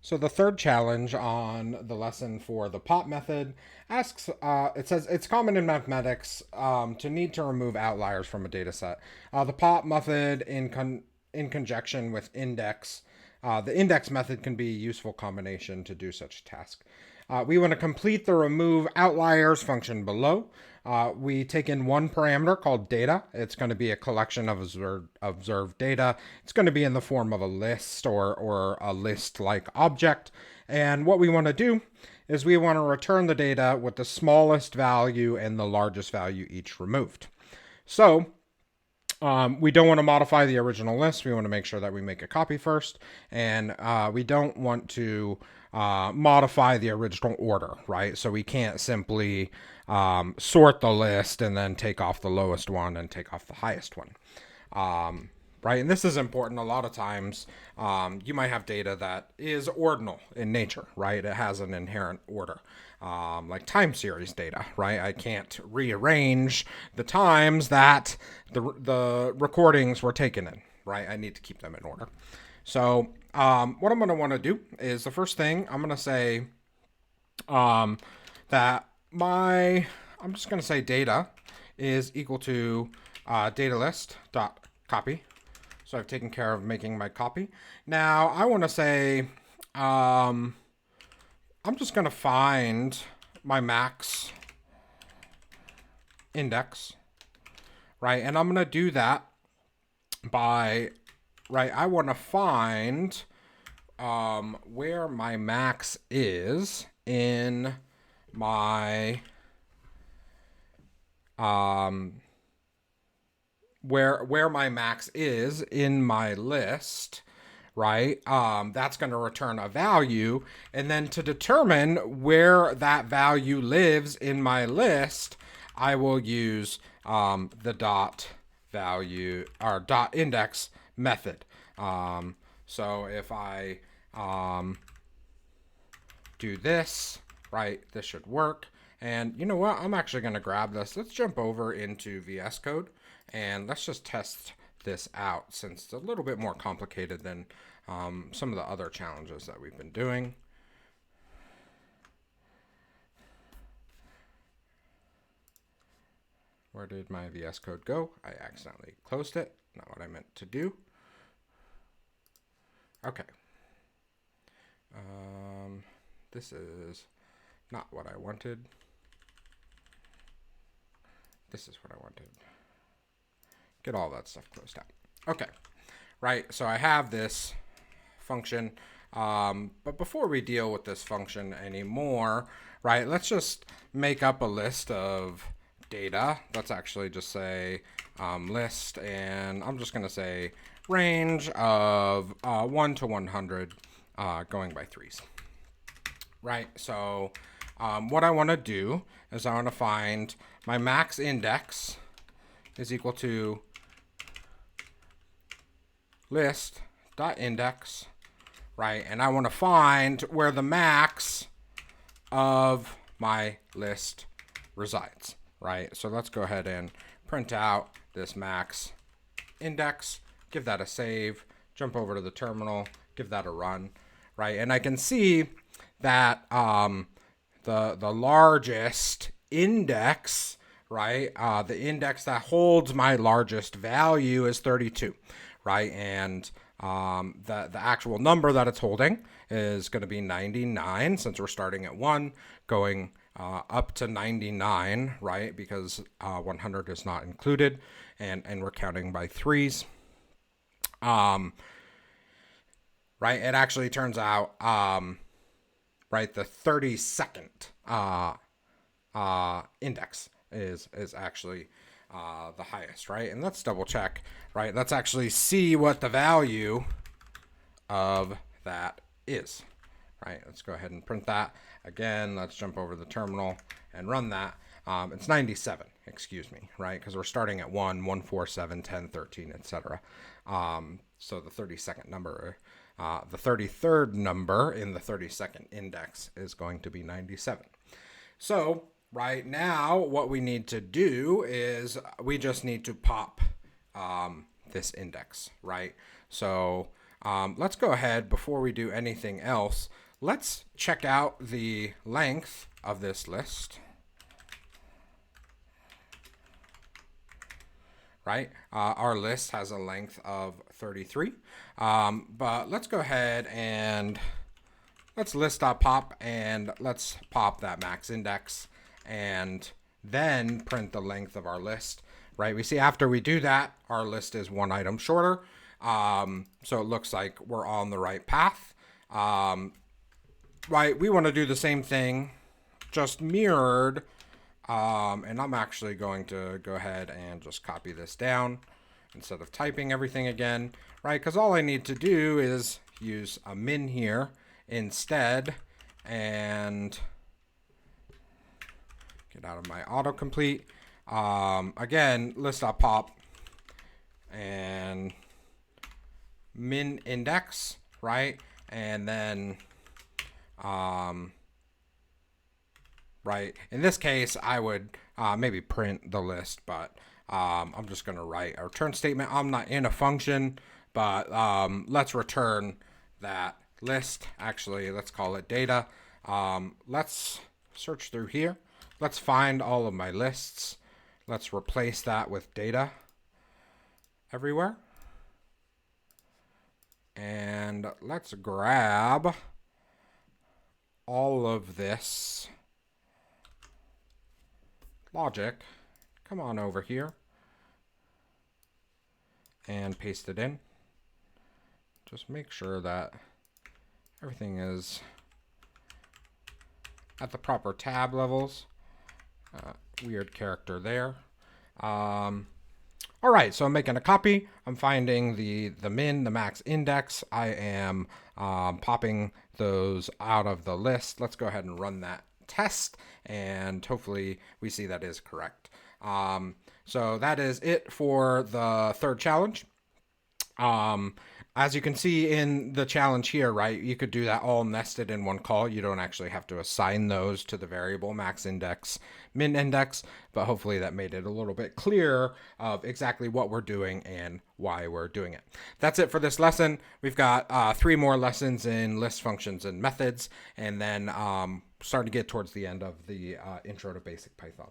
So the third challenge on the lesson for the POP method asks, it says it's common in mathematics to need to remove outliers from a data set. The POP method in conjunction with index, the index method can be a useful combination to do such a task. We want to complete the remove outliers function below. We take in one parameter called data. It's going to be a collection of observed data. It's going to be in the form of a list or a list-like object. And what we want to do is we want to return the data with the smallest value and the largest value each removed. So we don't want to modify the original list. We want to make sure that we make a copy first. And we don't want to modify the original order, right? So we can't simply sort the list and then take off the lowest one and take off the highest one. Right? And this is important. A lot of times, you might have data that is ordinal in nature, right? It has an inherent order, like time series data, right? I can't rearrange the times that the recordings were taken in, right? I need to keep them in order. So, what I'm going to want to do is the first thing I'm going to say that I'm just going to say data is equal to data list dot copy. So I've taken care of making my copy. Now I want to say, I'm just going to find my max index, right? And I'm going to do that by, right, I want to find where my max is in my where my max is in my list, right? That's going to return a value. And then to determine where that value lives in my list, I will use the dot value or dot index method. So if I do this, right, this should work. And you know what? I'm actually going to grab this. Let's jump over into VS Code and let's just test this out since it's a little bit more complicated than some of the other challenges that we've been doing. Where did my VS Code go? I accidentally closed it. Not what I meant to do. Okay. This is not what I wanted. This is what I wanted. Get all that stuff closed out. Okay, right, so I have this function, but before we deal with this function anymore, right, let's just make up a list of data. Let's actually just say list, and I'm just going to say range of 1 to 100 going by threes. Right, so what I want to do is I want to find my max index is equal to list.index, right? And I want to find where the max of my list resides, right? So let's go ahead and print out this max index, give that a save, jump over to the terminal, give that a run, right? And I can see that the largest index, right? The index that holds my largest value is 32, right? And the actual number that it's holding is going to be 99 since we're starting at 1, going up to 99, right? Because 100 is not included, and we're counting by threes. Right? It actually turns out, right, the 32nd index is actually the highest, right? And let's double check, right? Let's actually see what the value of that is, right? Let's go ahead and print that. Again, let's jump over to the terminal and run that. It's 97, excuse me, right? Because we're starting at 1, 1, 4, 7, 10, 13, etc. So the 32nd number, the 33rd number in the 32nd index is going to be 97. So right now, what we need to do is we just need to pop this index, right? So Let's go ahead before we do anything else. Let's check out the length of this list. Right? Our list has a length of 33. But let's go ahead and let's list.pop and let's pop that max index and then print the length of our list. Right? We see after we do that, our list is one item shorter. So it looks like we're on the right path. Right? We want to do the same thing, just mirrored. And I'm actually going to go ahead and just copy this down instead of typing everything again, right? Because all I need to do is use a min here instead and get out of my autocomplete. Again, list.pop and min index, right? And then right. In this case, I would maybe print the list, but I'm just going to write a return statement. I'm not in a function, but let's return that list. Actually, let's call it data. Let's search through here. Let's find all of my lists. Let's replace that with data everywhere. And let's grab all of this logic, come on over here and paste it in. Just make sure that everything is at the proper tab levels. Weird character there. All right, so I'm making a copy. I'm finding the min, the max index. I am popping those out of the list. Let's go ahead and run that test, and hopefully we see that is correct. So that is it for the third challenge. As you can see in the challenge here, right, you could do that all nested in one call. You don't actually have to assign those to the variable max index, min index, but hopefully that made it a little bit clearer of exactly what we're doing and why we're doing it. That's it for this lesson. We've got 3 more lessons in list functions and methods, and then starting to get towards the end of the intro to basic Python.